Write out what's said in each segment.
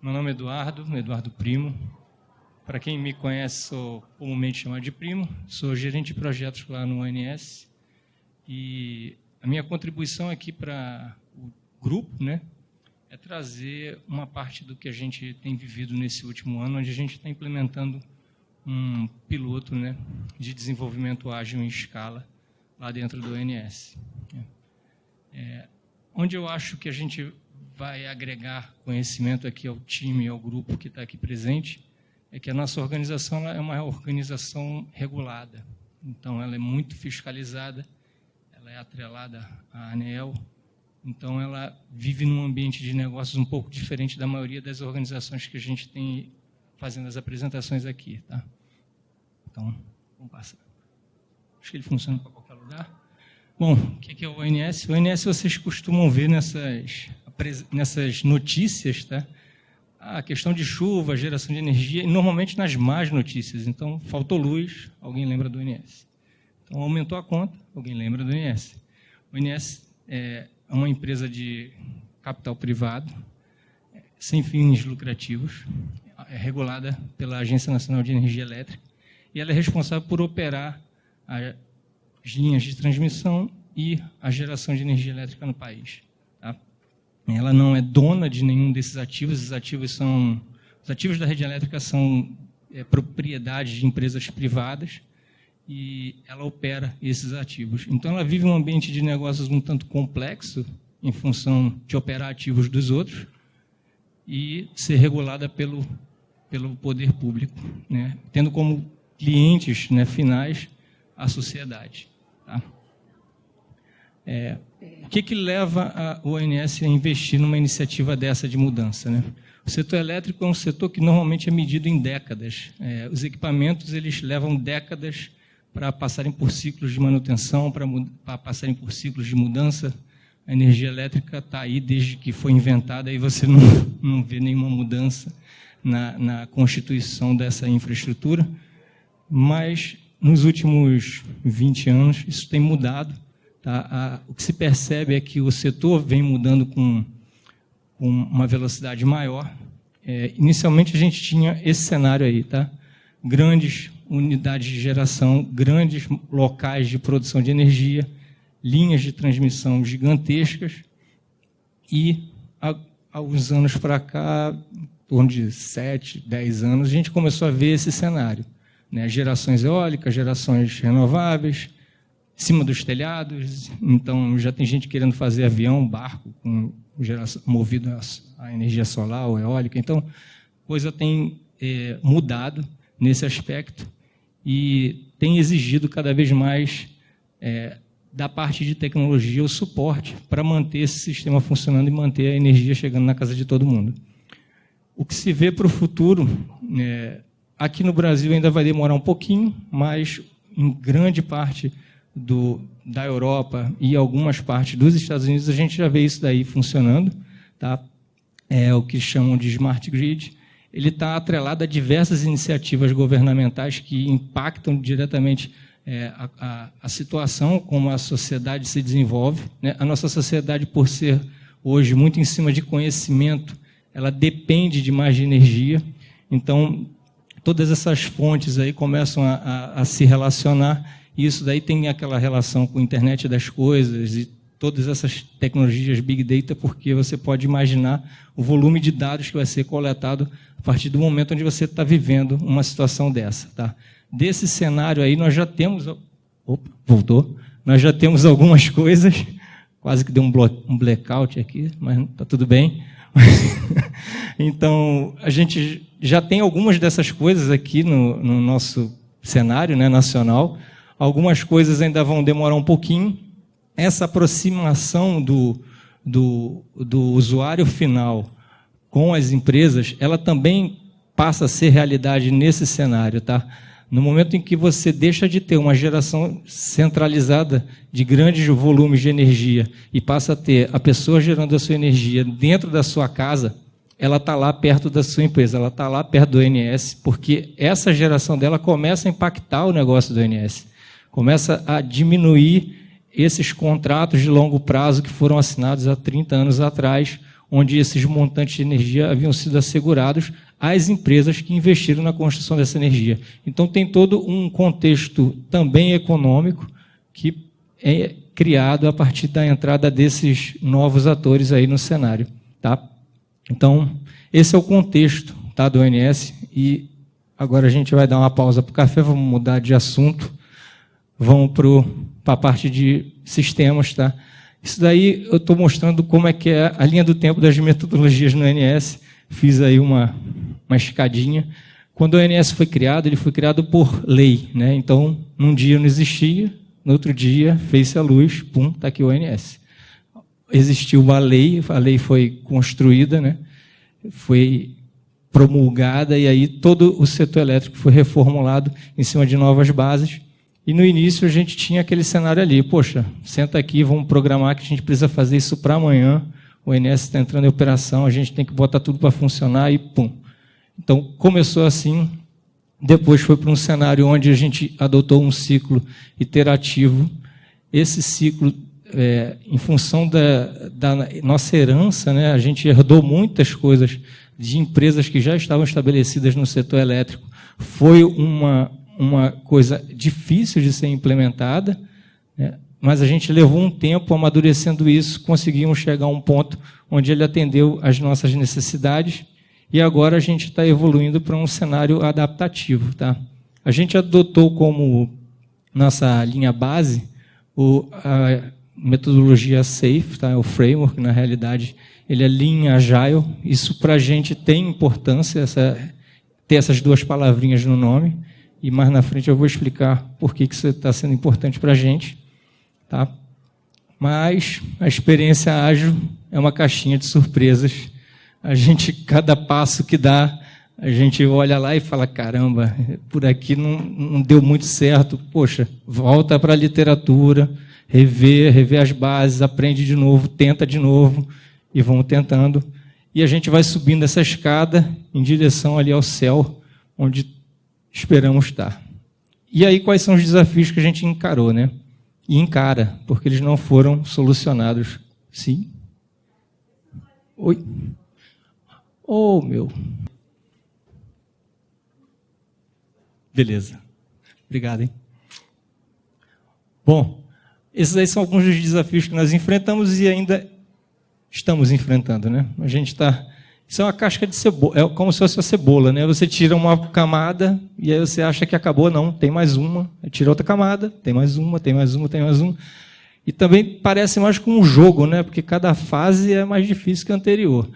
Meu nome é Eduardo Primo. Para quem me conhece, sou comumente chamado de Primo. Sou gerente de projetos lá no ONS. E a minha contribuição aqui para o grupo, né, é trazer uma parte do que a gente tem vivido nesse último ano, onde a gente está implementando um piloto, né, de desenvolvimento ágil em escala lá dentro do ONS. Onde eu acho que a gente vai agregar conhecimento aqui ao time, ao grupo que está aqui presente, é que a nossa organização ela é uma organização regulada. Então, ela é muito fiscalizada, ela é atrelada à ANEEL, então ela vive num ambiente de negócios um pouco diferente da maioria das organizações que a gente tem fazendo as apresentações aqui. Tá? Então, vamos passar. Acho que ele funciona para qualquer lugar. Bom, o que é o ONS? O ONS vocês costumam ver nessas notícias, tá? A questão de chuva, geração de energia, e normalmente nas más notícias. Então, faltou luz, alguém lembra do ONS. Então, aumentou a conta, alguém lembra do ONS. O ONS é uma empresa de capital privado, sem fins lucrativos, é regulada pela Agência Nacional de Energia Elétrica, e ela é responsável por operar as linhas de transmissão e a geração de energia elétrica no país. Tá? Ela não é dona de nenhum desses ativos. Os ativos da rede elétrica são propriedade de empresas privadas e ela opera esses ativos. Então, ela vive um ambiente de negócios um tanto complexo em função de operar ativos dos outros e ser regulada pelo poder público, né? Tendo como clientes, né, finais a sociedade. Tá? O que leva o ONS a investir numa iniciativa dessa de mudança, né? O setor elétrico é um setor que normalmente é medido em décadas. Os equipamentos eles levam décadas para passarem por ciclos de manutenção, para passarem por ciclos de mudança. A energia elétrica está aí desde que foi inventada e você não vê nenhuma mudança na constituição dessa infraestrutura. Mas, nos últimos 20 anos, isso tem mudado. Tá? O que se percebe é que o setor vem mudando com uma velocidade maior. Inicialmente, a gente tinha esse cenário aí, tá? Grandes unidades de geração, grandes locais de produção de energia, linhas de transmissão gigantescas, e, há alguns anos para cá, em torno de 7, 10 anos, a gente começou a ver esse cenário. Né? Gerações eólicas, gerações renováveis, em cima dos telhados. Então, já tem gente querendo fazer avião, barco, com geração, movido a energia solar ou eólica. Então, a coisa tem mudado nesse aspecto e tem exigido cada vez mais da parte de tecnologia o suporte para manter esse sistema funcionando e manter a energia chegando na casa de todo mundo. O que se vê para o futuro, aqui no Brasil ainda vai demorar um pouquinho, mas em grande parte da Europa e algumas partes dos Estados Unidos a gente já vê isso daí funcionando. Tá? O que chamam de Smart Grid. Ele está atrelado a diversas iniciativas governamentais que impactam diretamente a situação, como a sociedade se desenvolve. Né? A nossa sociedade, por ser hoje muito em cima de conhecimento, ela depende de mais de energia. Então, todas essas fontes aí começam a se relacionar, e isso daí tem aquela relação com a internet das coisas e todas essas tecnologias Big Data, porque você pode imaginar o volume de dados que vai ser coletado a partir do momento onde você está vivendo uma situação dessa. Tá? Desse cenário aí, nós já temos... Opa, voltou. Nós já temos algumas coisas, quase que deu um blackout aqui, mas está tudo bem. Então, a gente já tem algumas dessas coisas aqui no nosso cenário, né, nacional. Algumas coisas ainda vão demorar um pouquinho. Essa aproximação do usuário final com as empresas, ela também passa a ser realidade nesse cenário. Tá? No momento em que você deixa de ter uma geração centralizada de grandes volumes de energia e passa a ter a pessoa gerando a sua energia dentro da sua casa, ela está lá perto da sua empresa, ela está lá perto do ONS, porque essa geração dela começa a impactar o negócio do ONS, começa a diminuir esses contratos de longo prazo que foram assinados há 30 anos atrás, onde esses montantes de energia haviam sido assegurados às empresas que investiram na construção dessa energia. Então, tem todo um contexto também econômico que é criado a partir da entrada desses novos atores aí no cenário. Tá? Então, esse é o contexto, tá, do ONS, e agora a gente vai dar uma pausa para o café, vamos mudar de assunto, vamos para a parte de sistemas. Tá? Isso daí eu estou mostrando como é que é a linha do tempo das metodologias no ONS, fiz aí uma escadinha. Quando o ONS foi criado, ele foi criado por lei, né? Então, num dia não existia, no outro dia fez-se a luz, pum, está aqui o ONS. Existiu uma lei, a lei foi construída, né? Foi promulgada, e aí todo o setor elétrico foi reformulado em cima de novas bases. E no início a gente tinha aquele cenário ali, poxa, senta aqui, vamos programar que a gente precisa fazer isso para amanhã, o ONS está entrando em operação, a gente tem que botar tudo para funcionar e pum. Então, começou assim, depois foi para um cenário onde a gente adotou um ciclo iterativo. Esse ciclo, em função da nossa herança, né, a gente herdou muitas coisas de empresas que já estavam estabelecidas no setor elétrico. Foi uma coisa difícil de ser implementada, né, mas a gente levou um tempo amadurecendo isso, conseguimos chegar a um ponto onde ele atendeu às nossas necessidades, e agora a gente está evoluindo para um cenário adaptativo. Tá? A gente adotou como nossa linha base a metodologia SAFe, tá? O framework, na realidade, ele é Lean Agile. Isso para a gente tem importância, ter essas duas palavrinhas no nome, e mais na frente eu vou explicar por que isso está sendo importante para a gente. Tá? Mas a experiência ágil é uma caixinha de surpresas. A gente, cada passo que dá, a gente olha lá e fala, caramba, por aqui não deu muito certo. Poxa, volta para a literatura, rever as bases, aprende de novo, tenta de novo, e vamos tentando. E a gente vai subindo essa escada em direção ali ao céu, onde esperamos estar. E aí, quais são os desafios que a gente encarou, né? E encara, porque eles não foram solucionados. Sim? Oi? Oh, meu. Beleza. Obrigado, hein? Bom, esses aí são alguns dos desafios que nós enfrentamos e ainda estamos enfrentando, né? A gente está... Isso é uma casca de cebola, é como se fosse uma cebola, né? Você tira uma camada e aí você acha que acabou, não, tem mais uma, tira outra camada, tem mais uma, tem mais uma, tem mais uma. E também parece mais como um jogo, né? Porque cada fase é mais difícil que a anterior.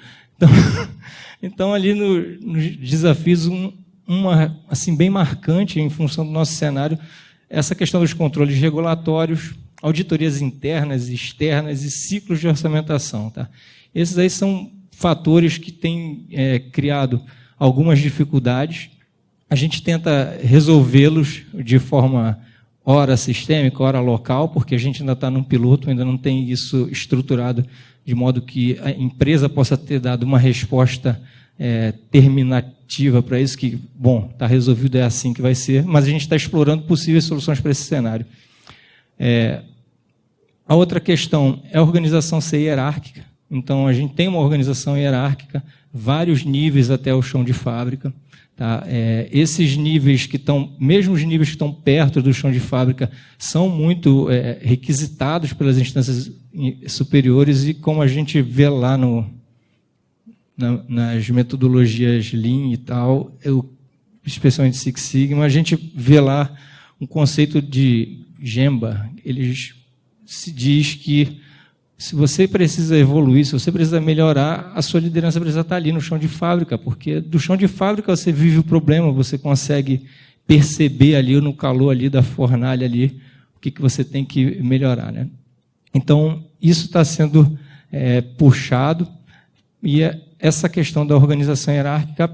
Então ali nos desafios, uma assim, bem marcante em função do nosso cenário, essa questão dos controles regulatórios, auditorias internas e externas e ciclos de orçamentação. Tá? Esses aí são fatores que têm criado algumas dificuldades. A gente tenta resolvê-los de forma ora sistêmica, ora local, porque a gente ainda está num piloto, ainda não tem isso estruturado de modo que a empresa possa ter dado uma resposta terminativa para isso, que, bom, está resolvido, é assim que vai ser, mas a gente está explorando possíveis soluções para esse cenário. A outra questão é a organização ser hierárquica. Então, a gente tem uma organização hierárquica, vários níveis até o chão de fábrica. Tá? Esses níveis que estão, mesmo os níveis que estão perto do chão de fábrica, são muito requisitados pelas instâncias superiores, e como a gente vê lá nas metodologias Lean e tal, especialmente Six Sigma, a gente vê lá um conceito de Gemba. Eles se diz que se você precisa evoluir, se você precisa melhorar, a sua liderança precisa estar ali no chão de fábrica, porque do chão de fábrica você vive o problema, você consegue perceber ali no calor ali da fornalha ali o que você tem que melhorar, né? Então, isso está sendo puxado, e essa questão da organização hierárquica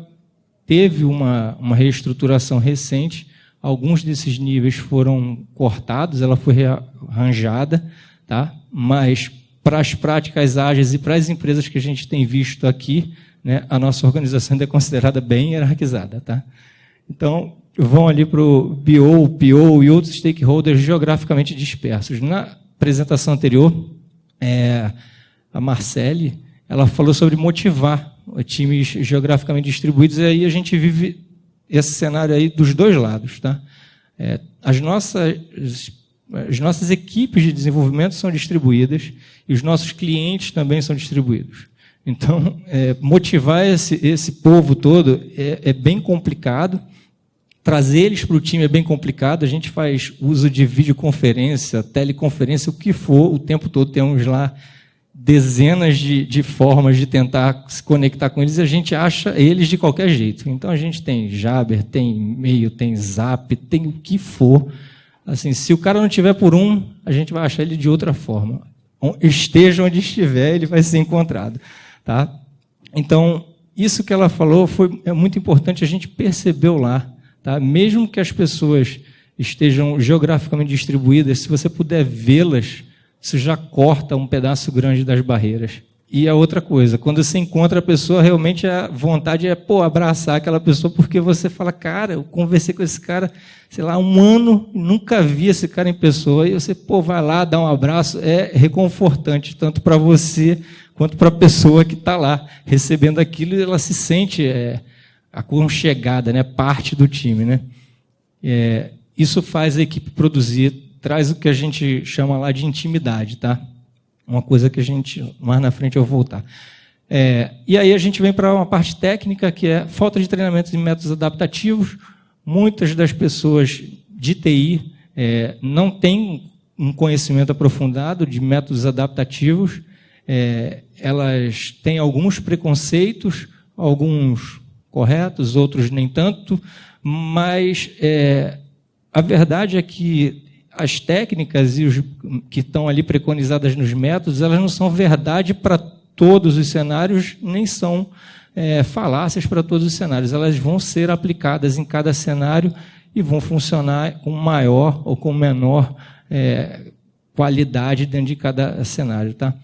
teve uma reestruturação recente. Alguns desses níveis foram cortados, ela foi rearranjada, tá? Mas para as práticas ágeis e para as empresas que a gente tem visto aqui, né, a nossa organização ainda é considerada bem hierarquizada. Tá? Então, vão ali para o BO, PO e outros stakeholders geograficamente dispersos. Na apresentação anterior, a Marcele ela falou sobre motivar times geograficamente distribuídos, e aí a gente vive esse cenário aí dos dois lados, tá? As nossas equipes de desenvolvimento são distribuídas e os nossos clientes também são distribuídos. Então, motivar esse povo todo é bem complicado, trazer eles para o time é bem complicado, a gente faz uso de videoconferência, teleconferência, o que for, o tempo todo temos lá dezenas de formas de tentar se conectar com eles, e a gente acha eles de qualquer jeito. Então, a gente tem Jabber, tem e-mail, tem Zap, tem o que for. Assim, se o cara não tiver por um, a gente vai achar ele de outra forma. Esteja onde estiver, ele vai ser encontrado. Tá? Então, isso que ela falou é muito importante, a gente percebeu lá. Tá? Mesmo que as pessoas estejam geograficamente distribuídas, se você puder vê-las, isso já corta um pedaço grande das barreiras. E a outra coisa, quando você encontra a pessoa, realmente a vontade é abraçar aquela pessoa, porque você fala, cara, eu conversei com esse cara, sei lá, 1 ano, nunca vi esse cara em pessoa, e você vai lá, dá um abraço, é reconfortante, tanto para você quanto para a pessoa que está lá recebendo aquilo, e ela se sente aconchegada, né, parte do time. Né? Isso faz a equipe produzir, traz o que a gente chama lá de intimidade, tá? Uma coisa que a gente, mais na frente eu vou voltar. E aí a gente vem para uma parte técnica, que é falta de treinamento em métodos adaptativos. Muitas das pessoas de TI não têm um conhecimento aprofundado de métodos adaptativos, elas têm alguns preconceitos, alguns corretos, outros nem tanto, mas a verdade é que as técnicas e os que estão ali preconizadas nos métodos, elas não são verdade para todos os cenários, nem são falácias para todos os cenários. Elas vão ser aplicadas em cada cenário e vão funcionar com maior ou com menor qualidade dentro de cada cenário. Tá?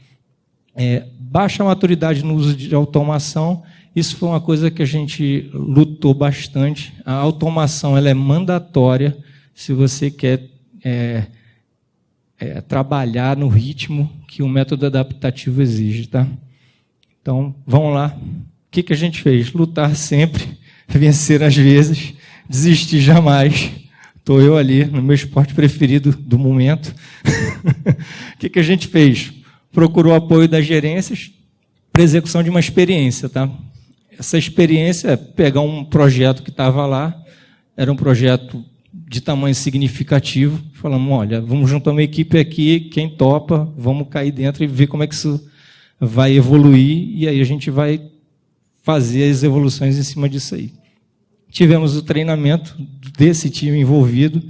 Baixa maturidade no uso de automação, isso foi uma coisa que a gente lutou bastante. A automação ela é mandatória se você quer trabalhar no ritmo que o método adaptativo exige. Tá? Então, vamos lá. O que a gente fez? Lutar sempre, vencer às vezes, desistir jamais. Estou eu ali, no meu esporte preferido do momento. O que a gente fez? Procurou apoio das gerências para execução de uma experiência. Tá? Essa experiência é pegar um projeto que estava lá, era um projeto de tamanho significativo, falamos, olha, vamos juntar uma equipe aqui, quem topa, vamos cair dentro e ver como é que isso vai evoluir, e aí a gente vai fazer as evoluções em cima disso aí. Tivemos o treinamento desse time envolvido,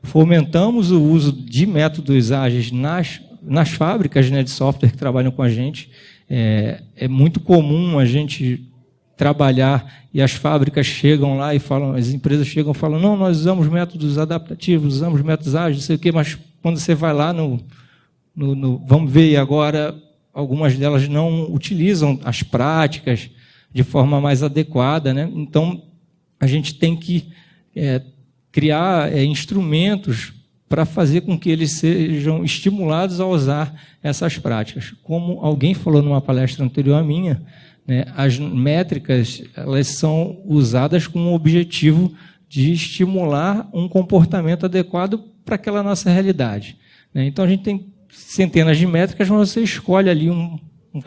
fomentamos o uso de métodos ágeis nas fábricas, né, de software que trabalham com a gente. É muito comum a gente trabalhar e as fábricas chegam lá e falam, as empresas chegam e falam, não, nós usamos métodos adaptativos, usamos métodos ágeis, não sei o quê, mas quando você vai lá vamos ver, e agora algumas delas não utilizam as práticas de forma mais adequada, né? Então, a gente tem que criar instrumentos para fazer com que eles sejam estimulados a usar essas práticas. Como alguém falou numa palestra anterior à minha, né, as métricas elas são usadas com o objetivo de estimular um comportamento adequado para aquela nossa realidade. Né? Então, a gente tem centenas de métricas, mas você escolhe ali um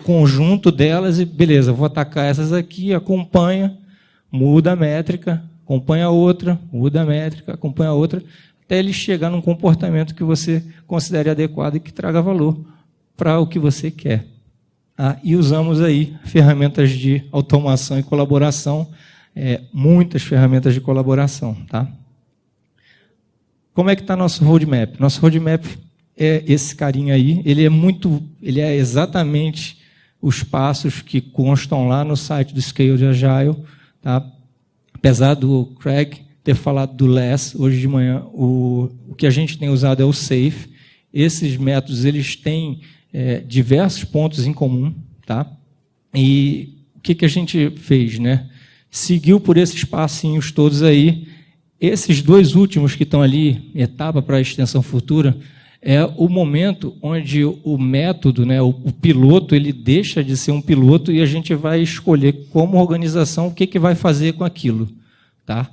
conjunto delas e, beleza, vou atacar essas aqui, acompanha, muda a métrica, acompanha outra, muda a métrica, acompanha outra, até ele chegar num comportamento que você considere adequado e que traga valor para o que você quer. E usamos aí ferramentas de automação e colaboração, muitas ferramentas de colaboração. Tá? Como é que está nosso roadmap? Nosso roadmap é esse carinha aí, ele é exatamente os passos que constam lá no site do Scale de Agile. Tá? Apesar do Craig ter falado do Less, hoje de manhã, o que a gente tem usado é o SAFe. Esses métodos eles têm diversos pontos em comum, tá? E o que a gente fez, né? Seguiu por esses passinhos todos aí. Esses dois últimos que estão ali, etapa para a extensão futura, é o momento onde o método, né, o piloto, ele deixa de ser um piloto e a gente vai escolher como organização o que vai fazer com aquilo. Tá?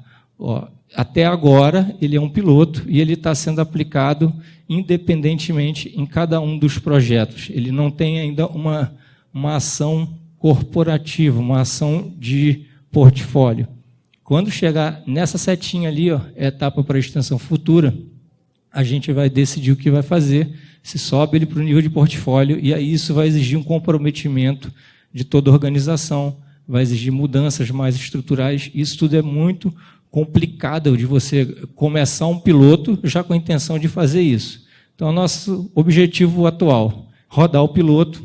Até agora, ele é um piloto e ele está sendo aplicado independentemente em cada um dos projetos. Ele não tem ainda uma ação corporativa, uma ação de portfólio. Quando chegar nessa setinha ali, etapa para extensão futura, a gente vai decidir o que vai fazer, se sobe ele para o nível de portfólio, e aí isso vai exigir um comprometimento de toda a organização, vai exigir mudanças mais estruturais. Isso tudo é muito complicado de você começar um piloto já com a intenção de fazer isso. Então, nosso objetivo atual, rodar o piloto,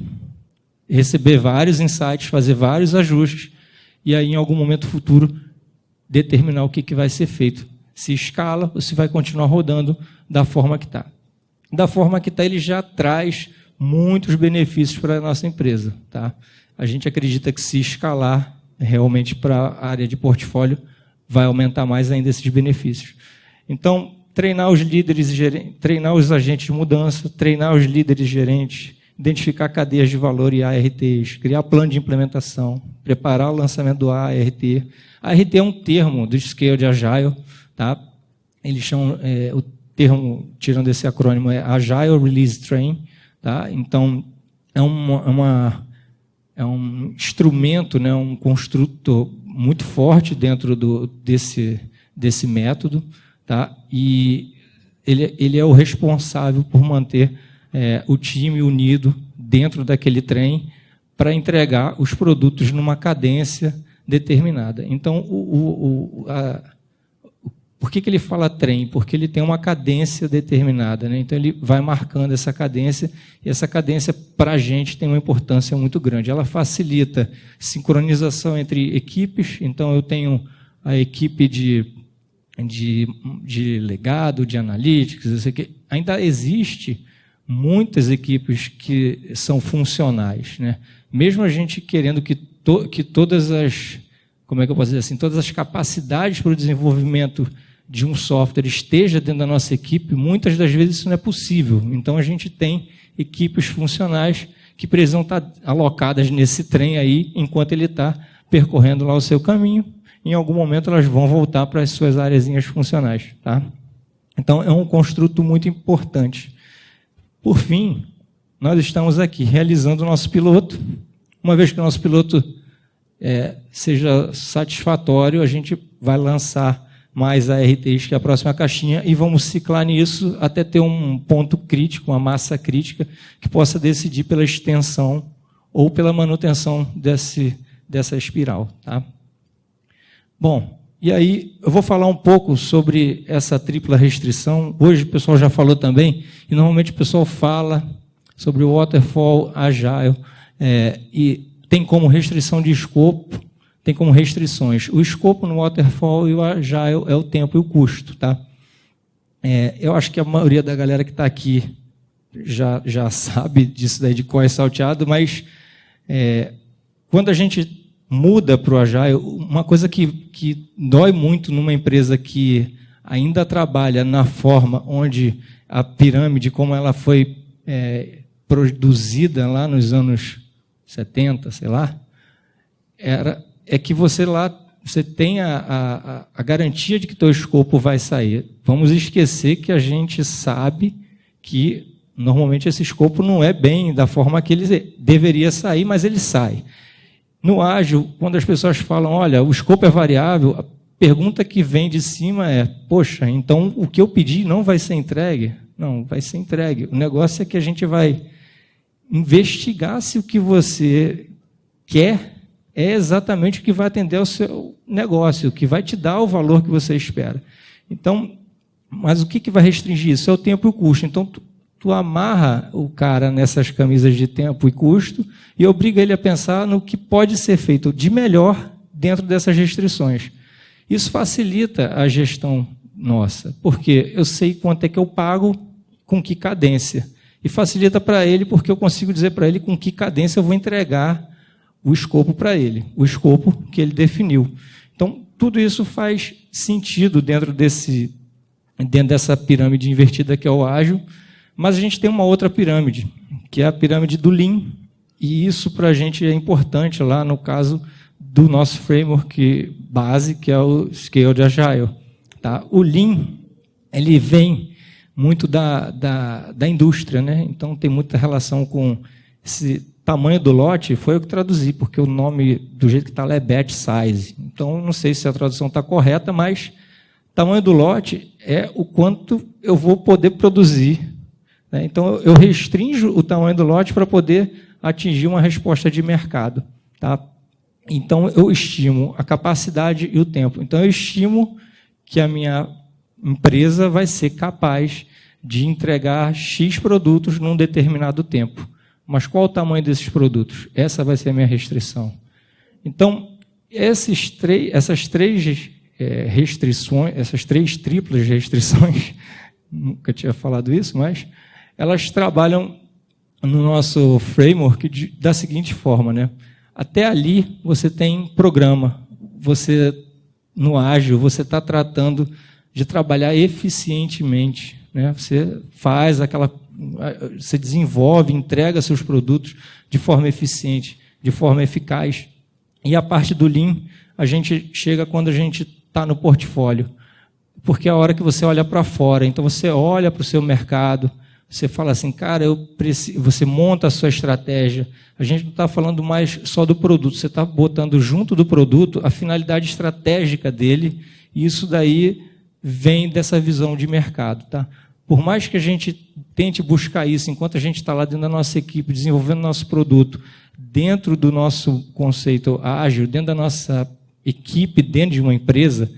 receber vários insights, fazer vários ajustes, e aí, em algum momento futuro, determinar o que vai ser feito. Se escala ou se vai continuar rodando da forma que está. Da forma que está, ele já traz muitos benefícios para a nossa empresa. Tá? A gente acredita que se escalar realmente para a área de portfólio, vai aumentar mais ainda esses benefícios. Então, treinar os líderes e gerentes, treinar os agentes de mudança, treinar os líderes e gerentes, identificar cadeias de valor e ARTs, criar plano de implementação, preparar o lançamento do ART. ART é um termo do Scale de Agile, tá? Eles chamam, o termo, tirando esse acrônimo, é Agile Release Train. Tá? Então, é um instrumento, né, um construto muito forte dentro desse método, tá? E ele é o responsável por manter o time unido dentro daquele trem para entregar os produtos numa cadência determinada. Então, por que ele fala trem? Porque ele tem uma cadência determinada, né? Então, ele vai marcando essa cadência, e essa cadência, para a gente, tem uma importância muito grande. Ela facilita sincronização entre equipes. Então, eu tenho a equipe de legado, de analytics, eu sei que ainda existe muitas equipes que são funcionais, né? Mesmo a gente querendo que todas as, como é que eu posso dizer assim, todas as capacidades para o desenvolvimento de um software esteja dentro da nossa equipe, muitas das vezes isso não é possível. Então, a gente tem equipes funcionais que precisam estar alocadas nesse trem aí, enquanto ele está percorrendo lá o seu caminho. Em algum momento, elas vão voltar para as suas areazinhas funcionais. Tá? Então, é um construto muito importante. Por fim, nós estamos aqui realizando o nosso piloto. Uma vez que o nosso piloto seja satisfatório, a gente vai lançar mais ARTs, que é a próxima caixinha, e vamos ciclar nisso até ter um ponto crítico, uma massa crítica, que possa decidir pela extensão ou pela manutenção dessa espiral. Tá? Bom, e aí eu vou falar um pouco sobre essa tripla restrição. Hoje o pessoal já falou também, e normalmente o pessoal fala sobre o Waterfall Agile, e tem como restrição de escopo, tem como restrições. O escopo no Waterfall e o Agile é o tempo e o custo. Tá? Eu acho que a maioria da galera que está aqui já sabe disso daí de cor e salteado, mas quando a gente muda para o Agile, uma coisa que dói muito numa empresa que ainda trabalha na forma onde a pirâmide, como ela foi produzida lá nos anos 70, sei lá, é que você tem a garantia de que teu escopo vai sair. Vamos esquecer que a gente sabe que normalmente esse escopo não é bem da forma que ele deveria sair, mas ele sai. No ágil, quando as pessoas falam, olha, o escopo é variável, a pergunta que vem de cima é, poxa, então o que eu pedi não vai ser entregue? Não, vai ser entregue. O negócio é que a gente vai investigar se o que você quer é exatamente o que vai atender ao seu negócio, o que vai te dar o valor que você espera. Então, mas o que vai restringir isso? É o tempo e o custo. Então, tu amarra o cara nessas camisas de tempo e custo e obriga ele a pensar no que pode ser feito de melhor dentro dessas restrições. Isso facilita a gestão nossa, porque eu sei quanto é que eu pago, com que cadência. E facilita para ele, porque eu consigo dizer para ele com que cadência eu vou entregar o escopo para ele, o escopo que ele definiu. Então, tudo isso faz sentido dentro dessa pirâmide invertida que é o ágil, Mas a gente tem uma outra pirâmide, que é a pirâmide do Lean, e isso para a gente é importante lá no caso do nosso framework base, que é o Scaled Agile. Tá? O Lean, ele vem muito da indústria, né? Então tem muita relação com esse tamanho do lote, foi eu que traduzi, porque o nome do jeito que está lá é batch size. Então não sei se a tradução está correta, mas tamanho do lote é o quanto eu vou poder produzir. Né? Então eu restringo o tamanho do lote para poder atingir uma resposta de mercado. Tá? Então eu estimo a capacidade e o tempo. Então eu estimo que a minha empresa vai ser capaz de entregar X produtos num determinado tempo. Mas qual o tamanho desses produtos? Essa vai ser a minha restrição. Então, essas três restrições, essas três triplas restrições, nunca tinha falado isso, mas elas trabalham no nosso framework da seguinte forma, né? Até ali você tem programa, você no ágil você está tratando de trabalhar eficientemente, né? Você faz você desenvolve, entrega seus produtos de forma eficiente, de forma eficaz. E a parte do Lean, a gente chega quando a gente está no portfólio, porque é a hora que você olha para fora. Então você olha para o seu mercado, você fala assim, cara, você monta a sua estratégia. A gente não está falando mais só do produto, você está botando junto do produto a finalidade estratégica dele, e isso daí vem dessa visão de mercado. Tá? Por mais que a gente tente buscar isso, enquanto a gente está lá dentro da nossa equipe, desenvolvendo nosso produto, dentro do nosso conceito ágil, dentro da nossa equipe, dentro de uma empresa,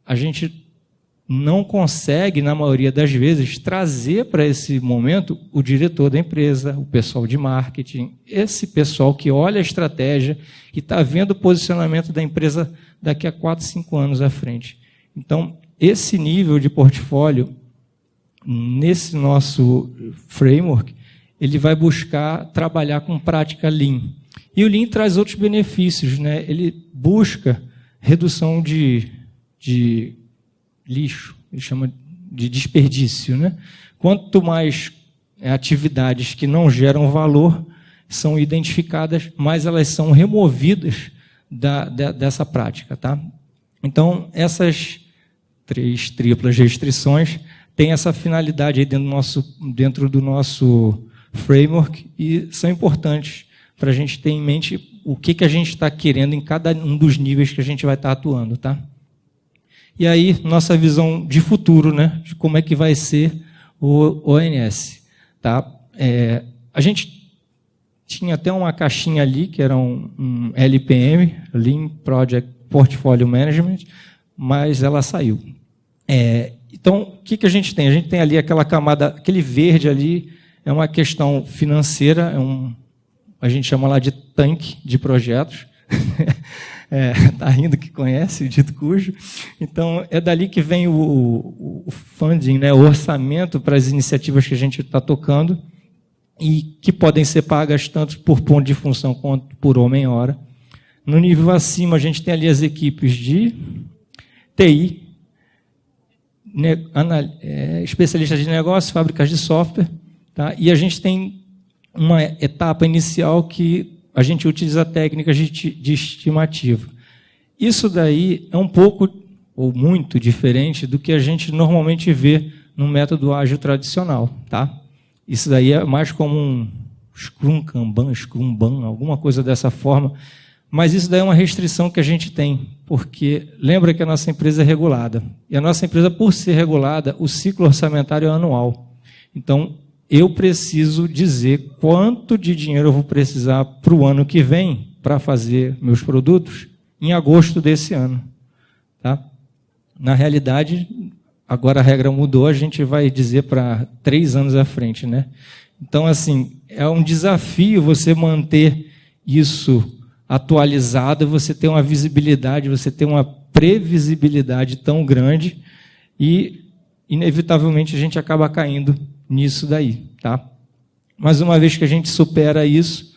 a gente não consegue, na maioria das vezes, trazer para esse momento o diretor da empresa, o pessoal de marketing, esse pessoal que olha a estratégia e está vendo o posicionamento da empresa daqui a 4, 5 anos à frente. Então, esse nível de portfólio, nesse nosso framework, ele vai buscar trabalhar com prática Lean. E o Lean traz outros benefícios, né? Ele busca redução de lixo, ele chama de desperdício, né? Quanto mais atividades que não geram valor são identificadas, mais elas são removidas dessa prática. Tá? Então, essas três triplas restrições têm essa finalidade aí dentro do nosso framework e são importantes para a gente ter em mente o que a gente está querendo em cada um dos níveis que a gente vai estar atuando. Tá? E aí, nossa visão de futuro, né, de como é que vai ser o ONS. Tá? A gente tinha até uma caixinha ali, que era um LPM, Lean Project Portfolio Management, mas ela saiu. Então, o que a gente tem? A gente tem ali aquela camada, aquele verde ali, é uma questão financeira, a gente chama lá de tanque de projetos. Está rindo que conhece, dito cujo. Então, é dali que vem o funding, né, o orçamento para as iniciativas que a gente está tocando e que podem ser pagas tanto por ponto de função quanto por homem-hora. No nível acima, a gente tem ali as equipes de TI, especialistas de negócio, fábricas de software, tá? E a gente tem uma etapa inicial que a gente utiliza técnicas de estimativa. Isso daí é um pouco ou muito diferente do que a gente normalmente vê no método ágil tradicional. Tá? Isso daí é mais como um Scrum Kanban, Scrum Ban, alguma coisa dessa forma, mas isso daí é uma restrição que a gente tem, porque lembra que a nossa empresa é regulada. E a nossa empresa, por ser regulada, o ciclo orçamentário é anual. Então, eu preciso dizer quanto de dinheiro eu vou precisar para o ano que vem para fazer meus produtos em agosto desse ano. Tá? Na realidade, agora a regra mudou, a gente vai dizer para 3 anos à frente. Né? Então, assim, é um desafio você manter isso atualizado, você ter uma visibilidade, você ter uma previsibilidade tão grande e, inevitavelmente, a gente acaba caindo nisso daí. Tá? Mas uma vez que a gente supera isso,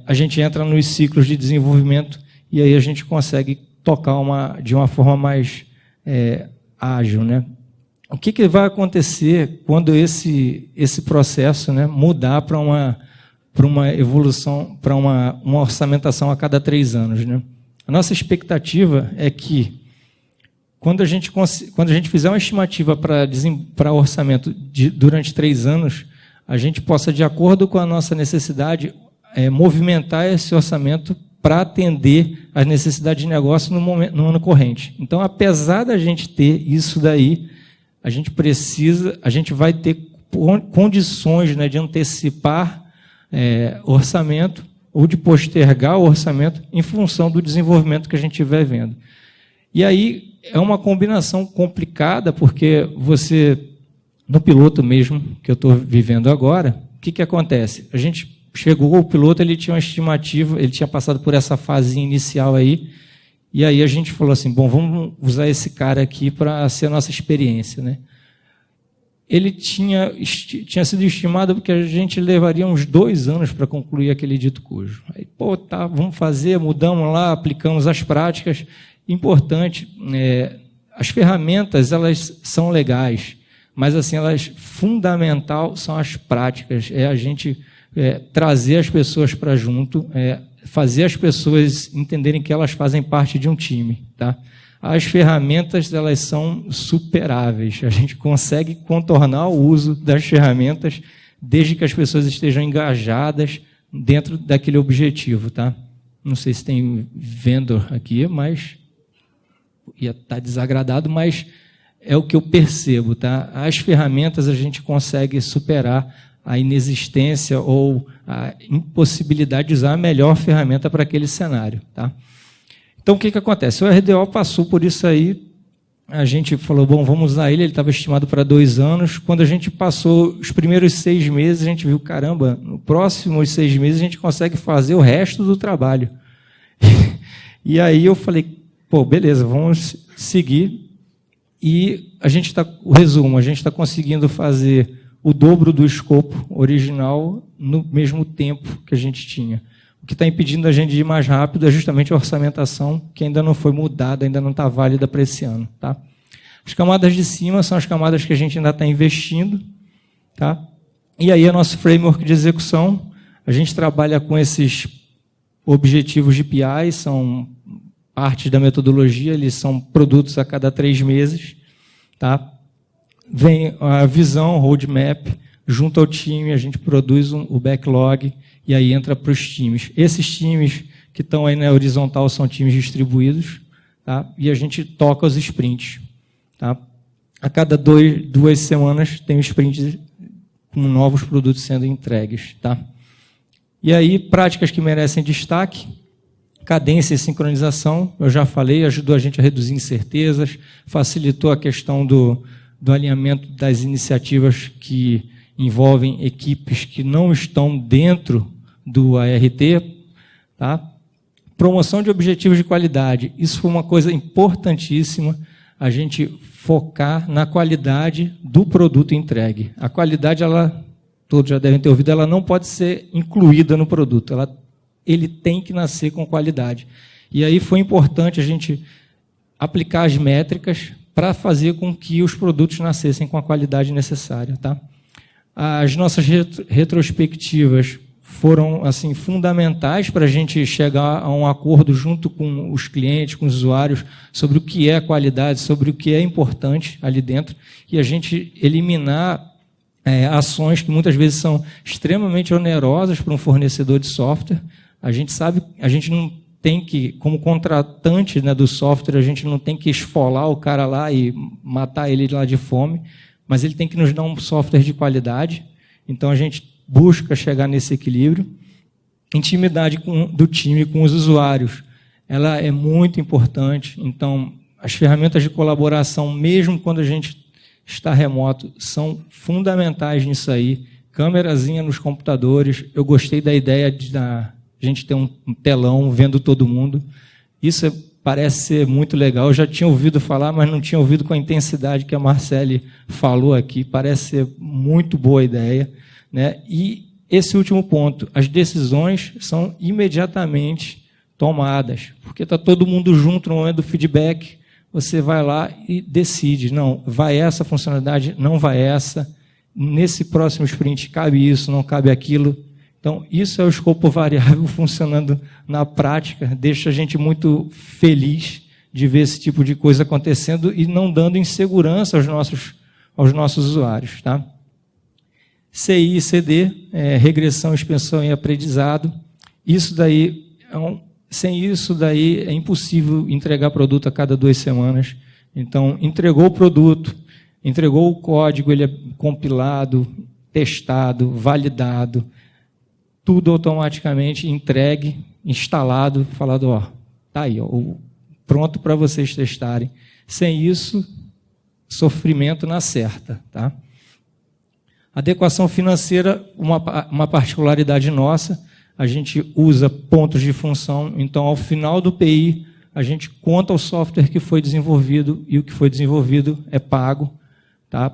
a gente entra nos ciclos de desenvolvimento e aí a gente consegue tocar de uma forma mais ágil. Né? o que vai acontecer quando esse processo, né, mudar para uma evolução, para uma orçamentação a cada 3 anos? Né? A nossa expectativa é que, quando a gente fizer uma estimativa para orçamento durante 3 anos, a gente possa, de acordo com a nossa necessidade, movimentar esse orçamento para atender às necessidades de negócio no ano corrente. Então, apesar da gente ter isso daí, a gente vai ter condições, né, de antecipar orçamento ou de postergar o orçamento em função do desenvolvimento que a gente estiver vendo. E aí é uma combinação complicada, porque você, no piloto mesmo, que eu estou vivendo agora, o que acontece? A gente chegou, o piloto ele tinha uma estimativa, ele tinha passado por essa fase inicial aí, e aí a gente falou assim, bom, vamos usar esse cara aqui para ser a nossa experiência, né? Ele tinha sido estimado porque a gente levaria uns 2 anos para concluir aquele dito cujo. Aí, pô, tá, vamos fazer, mudamos lá, aplicamos as práticas. Importante, as ferramentas, elas são legais, mas assim, fundamental são as práticas, a gente trazer as pessoas para junto, fazer as pessoas entenderem que elas fazem parte de um time, tá? As ferramentas, elas são superáveis, a gente consegue contornar o uso das ferramentas desde que as pessoas estejam engajadas dentro daquele objetivo, tá? Não sei se tem vendor aqui, mas ia estar desagradado, mas é o que eu percebo, tá? As ferramentas a gente consegue superar a inexistência ou a impossibilidade de usar a melhor ferramenta para aquele cenário, tá? Então, o que acontece? O RDO passou por isso aí, a gente falou, bom, vamos usar ele estava estimado para 2 anos. Quando a gente passou os primeiros 6 meses, a gente viu, caramba, no próximos 6 meses a gente consegue fazer o resto do trabalho. E aí eu falei, pô, beleza, vamos seguir. E o resumo, a gente está conseguindo fazer o dobro do escopo original no mesmo tempo que a gente tinha. O que está impedindo a gente de ir mais rápido é justamente a orçamentação, que ainda não foi mudada, ainda não está válida para esse ano. Tá? As camadas de cima são as camadas que a gente ainda está investindo. Tá? E aí, o nosso framework de execução, a gente trabalha com esses objetivos de PI, são parte da metodologia, eles são produtos a cada 3 meses. Tá? Vem a visão, roadmap, junto ao time, a gente produz o backlog, e aí entra para os times. Esses times que estão aí na horizontal são times distribuídos, tá? E a gente toca os sprints. Tá? A cada 2 semanas tem um sprint com novos produtos sendo entregues. Tá? E aí, práticas que merecem destaque, cadência e sincronização, eu já falei, ajudou a gente a reduzir incertezas, facilitou a questão do alinhamento das iniciativas que envolvem equipes que não estão dentro do ART, tá? Promoção de objetivos de qualidade. Isso foi uma coisa importantíssima, a gente focar na qualidade do produto entregue. A qualidade, todos já devem ter ouvido, ela não pode ser incluída no produto, ele tem que nascer com qualidade. E aí foi importante a gente aplicar as métricas para fazer com que os produtos nascessem com a qualidade necessária. Tá? As nossas retrospectivas foram assim fundamentais para a gente chegar a um acordo junto com os clientes, com os usuários, sobre o que é a qualidade, sobre o que é importante ali dentro, e a gente eliminar ações que muitas vezes são extremamente onerosas para um fornecedor de software. A gente sabe, a gente não tem que, como contratante, né, do software, a gente não tem que esfolar o cara lá e matar ele lá de fome, mas ele tem que nos dar um software de qualidade. Então, a gente busca chegar nesse equilíbrio. Intimidade do time com os usuários, ela é muito importante. Então, as ferramentas de colaboração, mesmo quando a gente está remoto, são fundamentais nisso aí. Câmerazinha nos computadores. Eu gostei da ideia de a gente ter um telão vendo todo mundo. Isso parece ser muito legal. Eu já tinha ouvido falar, mas não tinha ouvido com a intensidade que a Marcele falou aqui. Parece ser muito boa ideia, né? E esse último ponto, as decisões são imediatamente tomadas, porque está todo mundo junto no momento do feedback, você vai lá e decide, não, vai essa funcionalidade, não vai essa, nesse próximo sprint cabe isso, não cabe aquilo. Então, isso é o escopo variável funcionando na prática, deixa a gente muito feliz de ver esse tipo de coisa acontecendo e não dando insegurança aos nossos usuários. Tá? CI e CD, regressão, expansão e aprendizado. Isso daí, sem isso daí é impossível entregar produto a cada 2 semanas. Então, entregou o produto, entregou o código, ele é compilado, testado, validado, tudo automaticamente entregue, instalado, falado, ó, tá aí, ó, pronto para vocês testarem. Sem isso, sofrimento na certa. Tá? Adequação financeira, uma particularidade nossa, a gente usa pontos de função, então, ao final do PI, a gente conta o software que foi desenvolvido e o que foi desenvolvido é pago. Tá?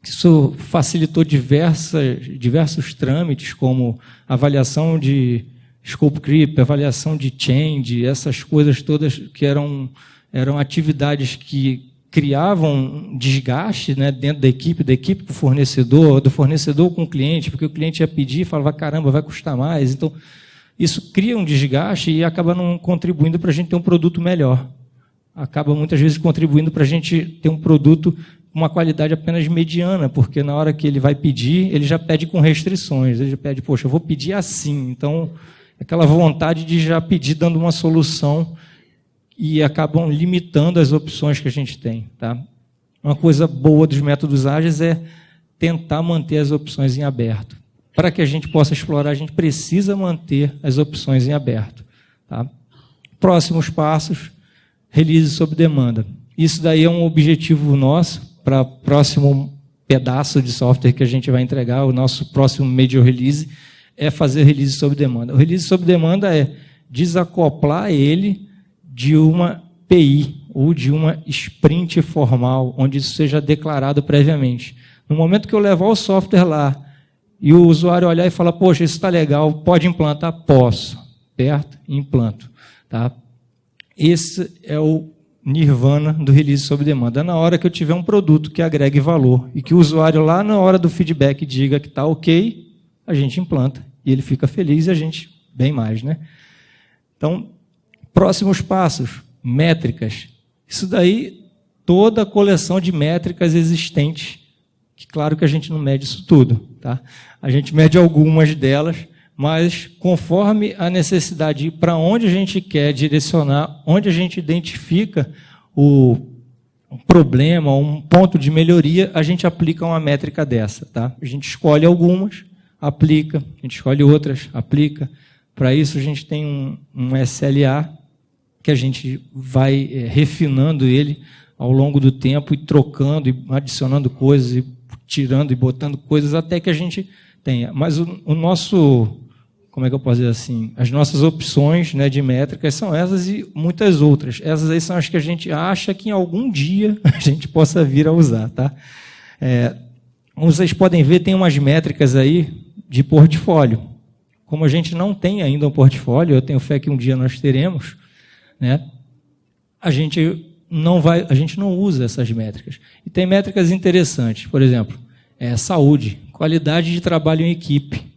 Isso facilitou diversos trâmites, como avaliação de scope creep, avaliação de change, essas coisas todas que eram atividades que criavam desgaste, né, dentro da equipe com o fornecedor, do fornecedor com o cliente, porque o cliente ia pedir e falava, caramba, vai custar mais. Então, isso cria um desgaste e acaba não contribuindo para a gente ter um produto melhor. Acaba, muitas vezes, contribuindo para a gente ter um produto com uma qualidade apenas mediana, porque na hora que ele vai pedir, ele já pede com restrições. Ele já pede, poxa, eu vou pedir assim. Então, aquela vontade de já pedir dando uma solução e acabam limitando as opções que a gente tem. Tá? Uma coisa boa dos métodos ágeis é tentar manter as opções em aberto. Para que a gente possa explorar, a gente precisa manter as opções em aberto. Tá? Próximos passos, release sob demanda. Isso daí é um objetivo nosso para o próximo pedaço de software que a gente vai entregar, o nosso próximo major release, é fazer release sob demanda. O release sob demanda é desacoplar ele de uma PI ou de uma sprint formal, onde isso seja declarado previamente. No momento que eu levar o software lá e o usuário olhar e falar, poxa, isso está legal, pode implantar? Posso. Aperto e implanto. Tá? Esse é o nirvana do release sob demanda. Na hora que eu tiver um produto que agregue valor e que o usuário lá na hora do feedback diga que está ok, a gente implanta. E ele fica feliz e a gente bem mais. Né? Então, próximos passos, métricas. Isso daí, toda a coleção de métricas existentes, que claro que a gente não mede isso tudo. Tá? A gente mede algumas delas, mas conforme a necessidade para onde a gente quer direcionar, onde a gente identifica o problema, um ponto de melhoria, a gente aplica uma métrica dessa. Tá? A gente escolhe algumas, aplica, a gente escolhe outras, aplica. Para isso a gente tem um SLA, que a gente vai refinando ele ao longo do tempo e trocando, e adicionando coisas, e tirando e botando coisas, até que a gente tenha. Mas o nosso... Como é que eu posso dizer assim? As nossas opções, né, de métricas são essas e muitas outras. Essas aí são as que a gente acha que em algum dia a gente possa vir a usar. Tá? Como vocês podem ver, tem umas métricas aí de portfólio. Como a gente não tem ainda um portfólio, eu tenho fé que um dia nós teremos, né, a gente não usa essas métricas. E tem métricas interessantes, por exemplo, saúde, qualidade de trabalho em equipe.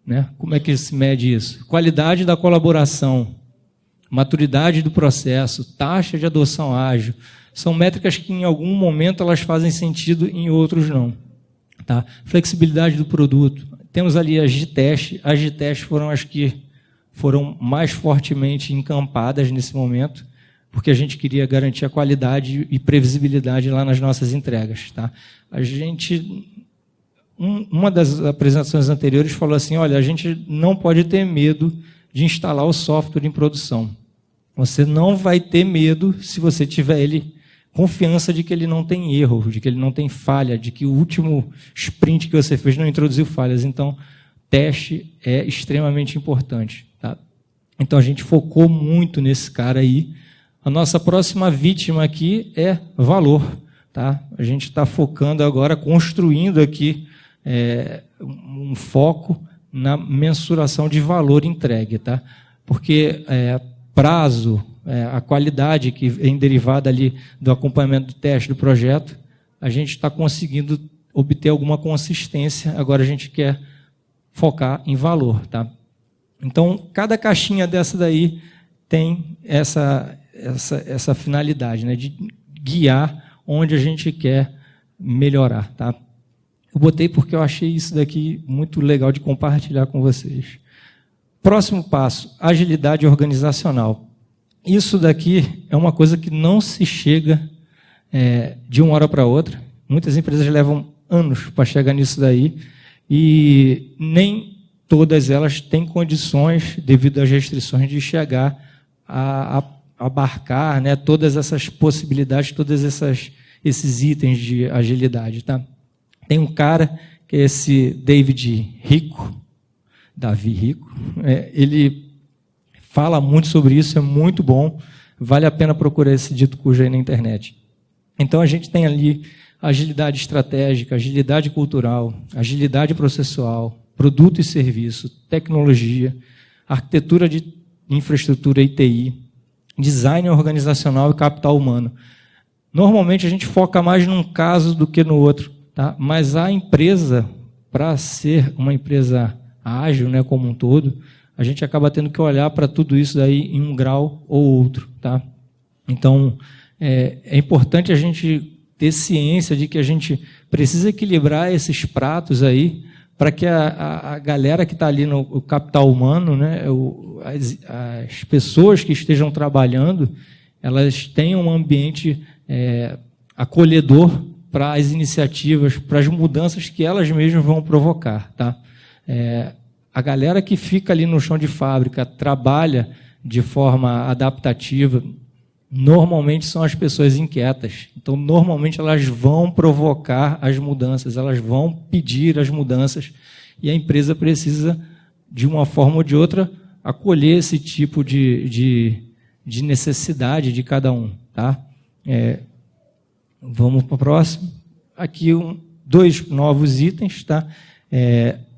Né? Como é que se mede isso? Qualidade da colaboração, maturidade do processo, taxa de adoção ágil. São métricas que em algum momento elas fazem sentido, em outros não. Tá? Flexibilidade do produto. Temos ali as de teste. As de teste foram as que foram mais fortemente encampadas nesse momento, porque a gente queria garantir a qualidade e previsibilidade lá nas nossas entregas. Tá? A gente... Uma das apresentações anteriores falou assim, olha, a gente não pode ter medo de instalar o software em produção. Você não vai ter medo se você tiver confiança de que ele não tem erro, de que ele não tem falha, de que o último sprint que você fez não introduziu falhas. Então, teste é extremamente importante. Tá? Então, a gente focou muito nesse cara aí. A nossa próxima vítima aqui é valor. Tá? A gente está focando agora, construindo aqui um foco na mensuração de valor entregue. Tá? Porque prazo, a qualidade que vem derivada ali do acompanhamento do teste do projeto, a gente está conseguindo obter alguma consistência. Agora a gente quer focar em valor, tá? Então, cada caixinha dessa daí tem essa finalidade, né, de guiar onde a gente quer melhorar, tá? Eu botei porque eu achei isso daqui muito legal de compartilhar com vocês. Próximo passo, agilidade organizacional. Isso daqui é uma coisa que não se chega de uma hora para outra. Muitas empresas levam anos para chegar nisso daí e nem todas elas têm condições, devido às restrições, de chegar a abarcar, né, todas essas possibilidades, todos esses itens de agilidade. Tá? Tem um cara, que é esse Davi Rico, ele fala muito sobre isso, é muito bom, vale a pena procurar esse dito cujo aí na internet. Então, a gente tem ali agilidade estratégica, agilidade cultural, agilidade processual, produto e serviço, tecnologia, arquitetura de infraestrutura e TI, design organizacional e capital humano. Normalmente, a gente foca mais num caso do que no outro, tá? Mas a empresa, para ser uma empresa ágil, né, como um todo, a gente acaba tendo que olhar para tudo isso daí em um grau ou outro, tá? Então, é importante a gente ter ciência de que a gente precisa equilibrar esses pratos aí para que a galera que está ali no capital humano, né, as pessoas que estejam trabalhando, elas tenham um ambiente acolhedor para as iniciativas, para as mudanças que elas mesmas vão provocar. Tá? A galera que fica ali no chão de fábrica, trabalha de forma adaptativa, normalmente são as pessoas inquietas. Então, normalmente, elas vão provocar as mudanças, elas vão pedir as mudanças, e a empresa precisa, de uma forma ou de outra, acolher esse tipo de necessidade de cada um. Tá? Vamos para o próximo. Aqui, 2 novos itens. Tá?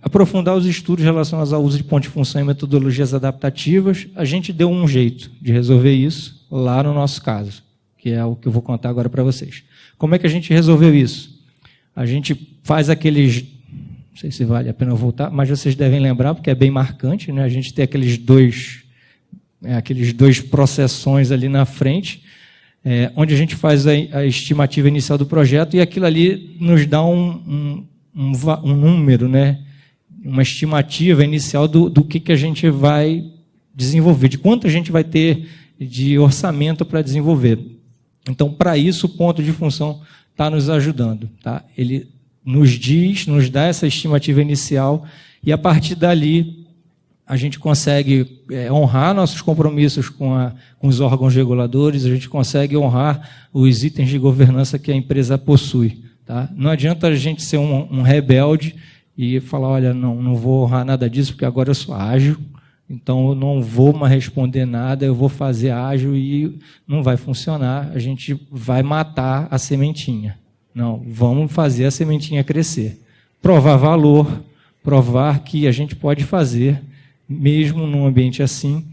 Aprofundar os estudos relacionados ao uso de ponto de função e metodologias adaptativas. A gente deu um jeito de resolver isso lá no nosso caso, que é o que eu vou contar agora para vocês. Como é que a gente resolveu isso? A gente faz aqueles... Não sei se vale a pena eu voltar, mas vocês devem lembrar, porque é bem marcante, né? A gente tem aqueles dois processões ali na frente, onde a gente faz a estimativa inicial do projeto, e aquilo ali nos dá um número, né? Uma estimativa inicial do que a gente vai desenvolver, de quanto a gente vai ter de orçamento para desenvolver. Então, para isso, o ponto de função está nos ajudando. Tá? Ele nos dá essa estimativa inicial, e a partir dali a gente consegue honrar nossos compromissos com os órgãos reguladores, a gente consegue honrar os itens de governança que a empresa possui. Tá? Não adianta a gente ser um rebelde e falar, olha, não vou honrar nada disso, porque agora eu sou ágil, então eu não vou mais responder nada, eu vou fazer ágil e não vai funcionar, a gente vai matar a sementinha. Não, vamos fazer a sementinha crescer. Provar valor, provar que a gente pode fazer, mesmo num ambiente assim,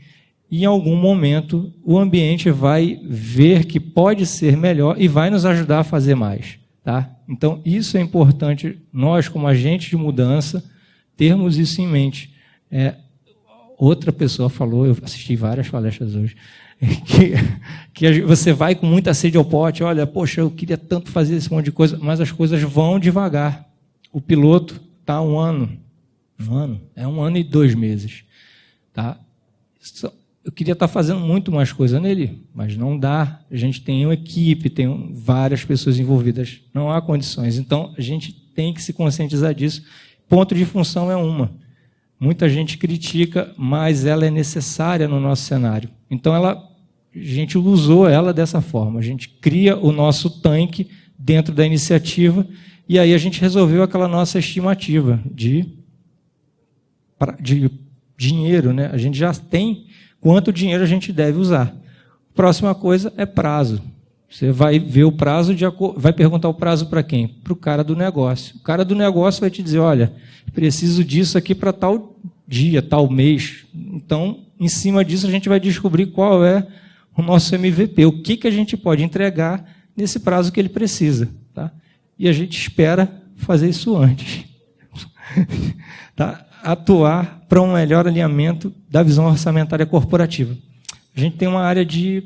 e em algum momento o ambiente vai ver que pode ser melhor e vai nos ajudar a fazer mais. Tá? Então, isso é importante, nós, como agentes de mudança, termos isso em mente. Outra pessoa falou, eu assisti várias palestras hoje, que você vai com muita sede ao pote, olha, poxa, eu queria tanto fazer esse monte de coisa, mas as coisas vão devagar. O piloto está 1 ano. 1 ano? É 1 ano e 2 meses. Tá? Eu queria estar fazendo muito mais coisa nele, mas não dá. A gente tem uma equipe, tem várias pessoas envolvidas, não há condições. Então, a gente tem que se conscientizar disso. Ponto de função é uma. Muita gente critica, mas ela é necessária no nosso cenário. Então, a gente usou ela dessa forma. A gente cria o nosso tanque dentro da iniciativa e aí a gente resolveu aquela nossa estimativa de dinheiro. Né? A gente já tem quanto dinheiro a gente deve usar. Próxima coisa é prazo. Você vai ver o prazo, vai perguntar o prazo para quem? Para o cara do negócio. O cara do negócio vai te dizer, olha, preciso disso aqui para tal dia, tal mês. Então, em cima disso, a gente vai descobrir qual é o nosso MVP, o que a gente pode entregar nesse prazo que ele precisa. Tá? E a gente espera fazer isso antes. Tá? Atuar para um melhor alinhamento da visão orçamentária corporativa. A gente tem uma área de...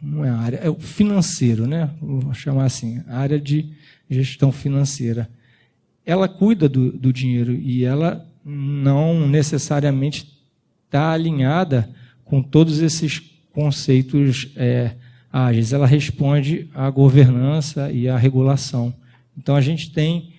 não é a área, é o financeiro, né? Vou chamar assim, a área de gestão financeira. Ela cuida do dinheiro e ela não necessariamente está alinhada com todos esses conceitos ágeis. Ela responde à governança e à regulação. Então, a gente tem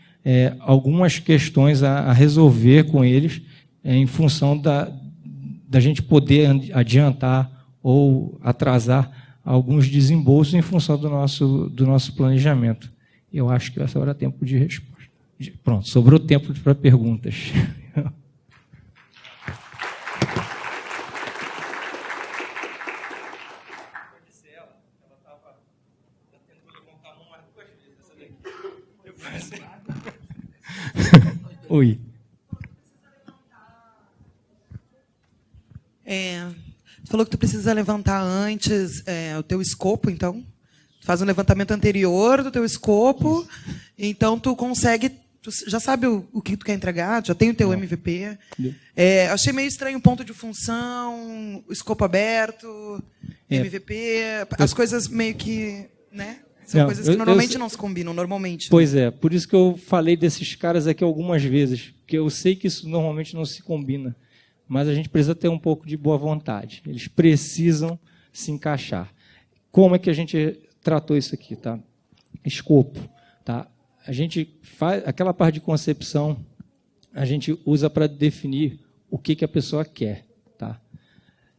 algumas questões a resolver com eles em função da gente poder adiantar ou atrasar alguns desembolsos em função do nosso planejamento. Eu acho que essa hora é tempo de resposta. Pronto, sobrou tempo para perguntas. Oi. Você falou que tu precisa levantar antes o teu escopo, então. Tu faz um levantamento anterior do teu escopo, então tu consegue... Tu já sabe o que tu quer entregar, já tem o teu MVP. Achei meio estranho o ponto de função, o escopo aberto, MVP, as coisas meio que... né? São coisas que normalmente não se combinam, normalmente. Pois é, por isso que eu falei desses caras aqui algumas vezes, porque eu sei que isso normalmente não se combina, mas a gente precisa ter um pouco de boa vontade. Eles precisam se encaixar. Como é que a gente tratou isso aqui? Tá? Escopo. Tá? A gente faz aquela parte de concepção, a gente usa para definir o que a pessoa quer. Tá?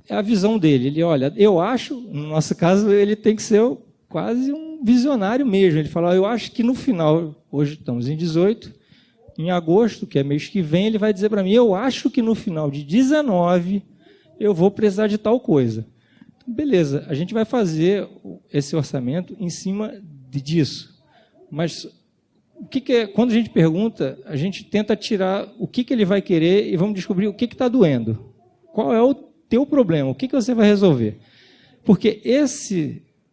É a visão dele. Ele olha, eu acho, no nosso caso, ele tem que ser quase um visionário mesmo. Ele fala, eu acho que no final, hoje estamos em 18, em agosto, que é mês que vem, ele vai dizer para mim, eu acho que no final de 19 eu vou precisar de tal coisa. Então, beleza, a gente vai fazer esse orçamento em cima disso. Mas o que é, quando a gente pergunta, a gente tenta tirar o que ele vai querer e vamos descobrir o que está doendo. Qual é o teu problema? O que você vai resolver? Porque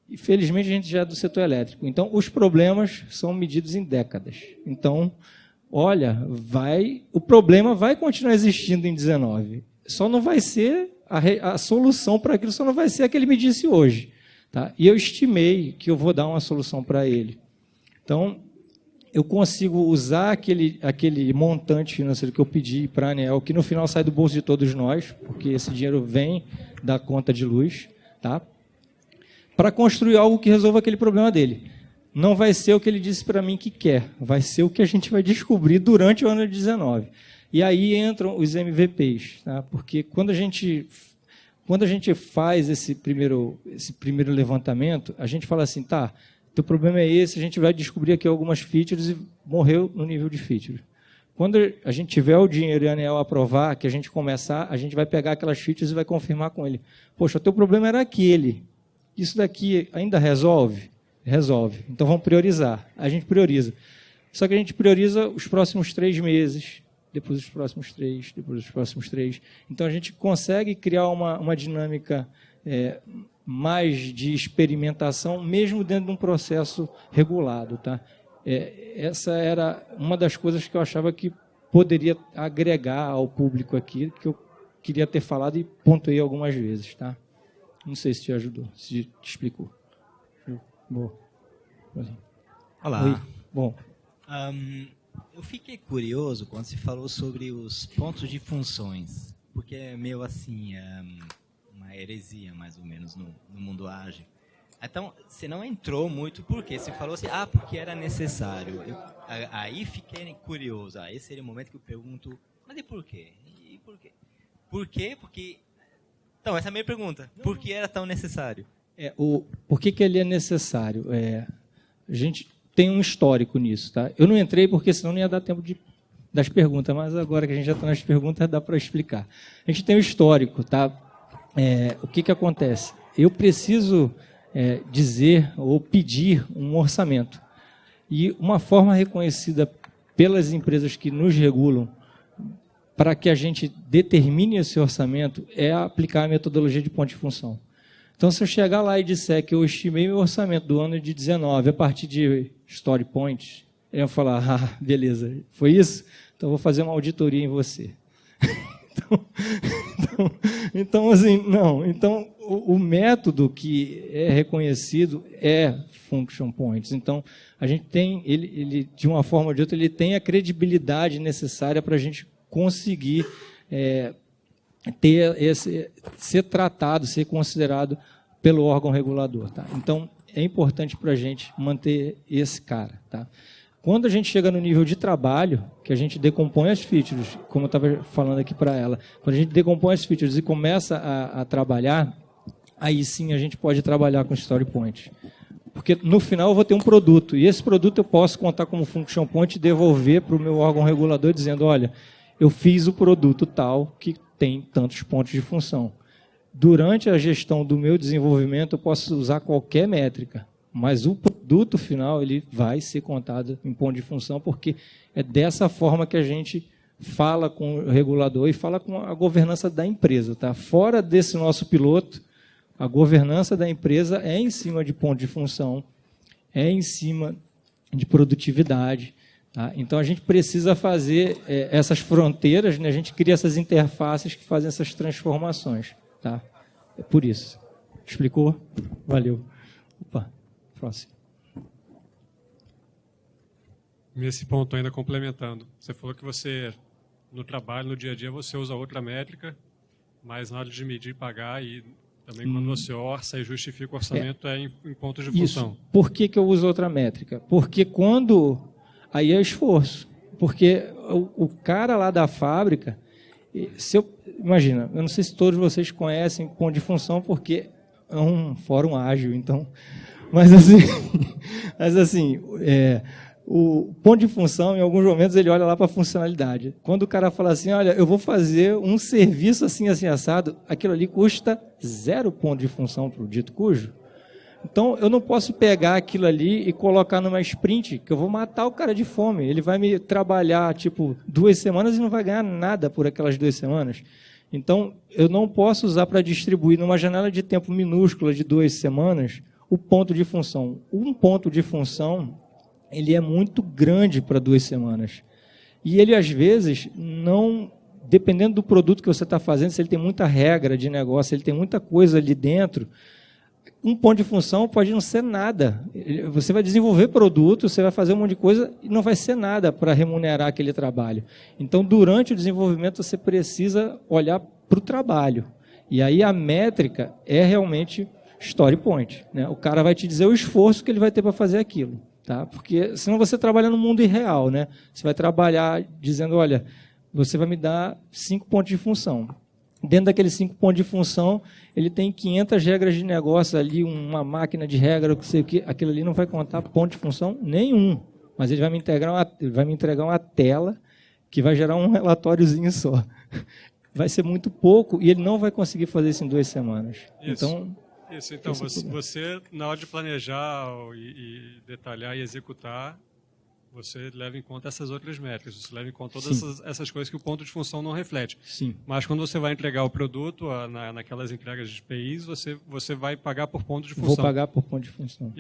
infelizmente, a gente já é do setor elétrico. Então, os problemas são medidos em décadas. Então, olha, o problema vai continuar existindo em 19. Só não vai ser a solução para aquilo, só não vai ser a que ele me disse hoje. Tá? E eu estimei que eu vou dar uma solução para ele. Então, eu consigo usar aquele montante financeiro que eu pedi para a ANEEL, que no final sai do bolso de todos nós, porque esse dinheiro vem da conta de luz, tá? Para construir algo que resolva aquele problema dele. Não vai ser o que ele disse para mim que quer, vai ser o que a gente vai descobrir durante o ano de 19. E aí entram os MVPs, tá? Porque quando a gente faz esse primeiro levantamento, a gente fala assim, tá, teu problema é esse, a gente vai descobrir aqui algumas features e morreu no nível de feature. Quando a gente tiver o dinheiro e a ANEEL aprovar, que a gente começar, a gente vai pegar aquelas features e vai confirmar com ele. Poxa, o teu problema era aquele. Isso daqui ainda resolve? Resolve. Então, vamos priorizar. A gente prioriza. Só que a gente prioriza os próximos 3 meses, depois os próximos 3, depois os próximos 3. Então, a gente consegue criar uma dinâmica mais de experimentação, mesmo dentro de um processo regulado. Tá? Essa era uma das coisas que eu achava que poderia agregar ao público aqui, que eu queria ter falado e pontuei algumas vezes. Tá? Não sei se te ajudou, se te explicou. Boa. Olá. Oi. Bom. Eu fiquei curioso quando se falou sobre os pontos de funções, porque é meio assim, uma heresia, mais ou menos, no mundo ágil. Então, você não entrou muito, por quê? Você falou assim, porque era necessário. Aí fiquei curioso. Esse seria o momento que eu pergunto, mas e por quê? E por quê? Por quê? Porque... Então, essa é a minha pergunta. Por que era tão necessário? Por que ele é necessário? A gente tem um histórico nisso. Tá? Eu não entrei porque senão não ia dar tempo das perguntas, mas agora que a gente já está nas perguntas, dá para explicar. A gente tem um histórico. Tá? O que acontece? Eu preciso dizer ou pedir um orçamento. E uma forma reconhecida pelas empresas que nos regulam para que a gente determine esse orçamento é aplicar a metodologia de ponto de função. Então, se eu chegar lá e disser que eu estimei meu orçamento do ano de 19 a partir de story points, ele vai falar, beleza, foi isso? Então, eu vou fazer uma auditoria em você. Então, assim, não. Então, o método que é reconhecido é function points. Então, a gente tem, ele de uma forma ou de outra, ele tem a credibilidade necessária para a gente conseguir ser tratado, ser considerado pelo órgão regulador. Tá? Então, é importante para a gente manter esse cara. Tá? Quando a gente chega no nível de trabalho, que a gente decompõe as features, como eu estava falando aqui para ela, quando a gente decompõe as features e começa a trabalhar, aí sim a gente pode trabalhar com story point. Porque no final eu vou ter um produto, e esse produto eu posso contar como function point e devolver para o meu órgão regulador dizendo, olha, eu fiz o produto tal que tem tantos pontos de função. Durante a gestão do meu desenvolvimento, eu posso usar qualquer métrica, mas o produto final ele vai ser contado em ponto de função, porque é dessa forma que a gente fala com o regulador e fala com a governança da empresa. Tá? Fora desse nosso piloto, a governança da empresa é em cima de ponto de função, é em cima de produtividade. Tá? Então, a gente precisa fazer essas fronteiras, né? A gente cria essas interfaces que fazem essas transformações. Tá? É por isso. Explicou? Valeu. Opa, próximo. Nesse ponto, ainda complementando, você falou que você, no trabalho, no dia a dia, você usa outra métrica, mas na hora de medir e pagar, e também quando você orça e justifica o orçamento, é em pontos de função. Isso. Por que eu uso outra métrica? Porque quando... Aí é esforço. Porque o cara lá da fábrica... Imagina, eu não sei se todos vocês conhecem ponto de função, porque é um fórum ágil, então... Mas assim, o ponto de função, em alguns momentos, ele olha lá para a funcionalidade. Quando o cara fala assim, olha, eu vou fazer um serviço assim assado, aquilo ali custa 0 ponto de função para o dito cujo. Então, eu não posso pegar aquilo ali e colocar numa sprint, que eu vou matar o cara de fome. Ele vai me trabalhar, 2 semanas e não vai ganhar nada por aquelas 2 semanas. Então, eu não posso usar para distribuir numa janela de tempo minúscula de 2 semanas o ponto de função. Um ponto de função, ele é muito grande para 2 semanas. E ele, às vezes, não... Dependendo do produto que você está fazendo, se ele tem muita regra de negócio, se ele tem muita coisa ali dentro... Um ponto de função pode não ser nada. Você vai desenvolver produto, você vai fazer um monte de coisa e não vai ser nada para remunerar aquele trabalho. Então, durante o desenvolvimento, você precisa olhar para o trabalho. E aí a métrica é realmente story point. Né? O cara vai te dizer o esforço que ele vai ter para fazer aquilo. Tá? Porque senão você trabalha no mundo irreal. Né? Você vai trabalhar dizendo, olha, você vai me dar 5 pontos de função. Dentro daqueles 5 pontos de função, ele tem 500 regras de negócio ali, uma máquina de regra, o que sei o que, aquilo ali não vai contar ponto de função nenhum. Mas ele vai me entregar uma tela que vai gerar um relatóriozinho só. Vai ser muito pouco e ele não vai conseguir fazer isso em 2 semanas. Então, você, na hora de planejar e detalhar e executar, você leva em conta essas outras métricas, você leva em conta todas essas coisas que o ponto de função não reflete. Sim. Mas quando você vai entregar o produto, naquelas entregas de PIs, você vai pagar por ponto de função. Vou pagar por ponto de função.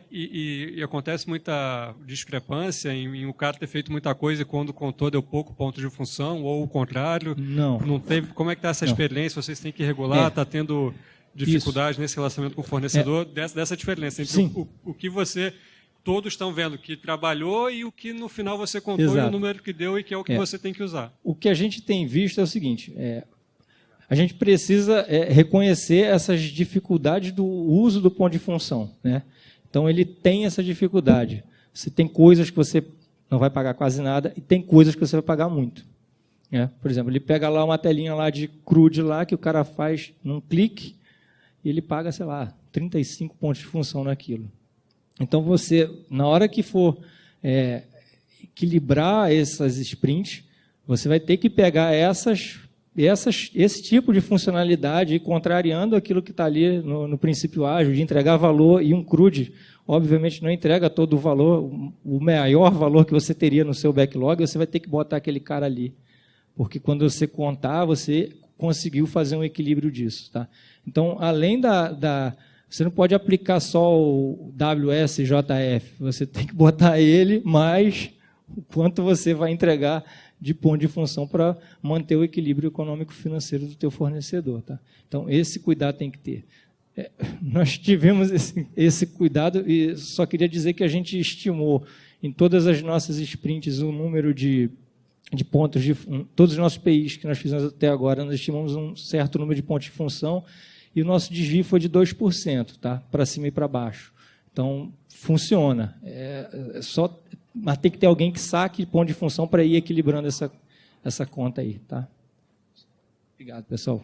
E, e acontece muita discrepância em o cara ter feito muita coisa e quando contou deu pouco ponto de função, ou o contrário? Não teve. Como é que está essa experiência? Vocês têm que regular? Está tendo dificuldade nesse relacionamento com o fornecedor? Dessa diferença entre o que você... Todos estão vendo que trabalhou e o que no final você contou. Exato. E o número que deu e que é o que você tem que usar. O que a gente tem visto é o seguinte, a gente precisa reconhecer essas dificuldades do uso do ponto de função. Né? Então, ele tem essa dificuldade. Você tem coisas que você não vai pagar quase nada e tem coisas que você vai pagar muito. Né? Por exemplo, ele pega lá uma telinha lá de CRUD lá, que o cara faz num clique e ele paga, sei lá, 35 pontos de função naquilo. Então, você, na hora que for equilibrar essas sprints, você vai ter que pegar esse tipo de funcionalidade e contrariando aquilo que está ali no princípio ágil, de entregar valor, e um CRUD, obviamente, não entrega todo o valor, o maior valor que você teria no seu backlog, você vai ter que botar aquele cara ali. Porque quando você contar, você conseguiu fazer um equilíbrio disso. Tá? Então, além você não pode aplicar só o WSJF, você tem que botar ele mais o quanto você vai entregar de ponto de função para manter o equilíbrio econômico-financeiro do teu fornecedor. Tá? Então, esse cuidado tem que ter. Nós tivemos esse cuidado e só queria dizer que a gente estimou em todas as nossas sprints o número de pontos, todos os nossos PIs que nós fizemos até agora, nós estimamos um certo número de pontos de função e o nosso desvio foi de 2%, tá? Para cima e para baixo. Então, funciona. Mas tem que ter alguém que saque ponto de função para ir equilibrando essa conta aí. Tá? Obrigado, pessoal.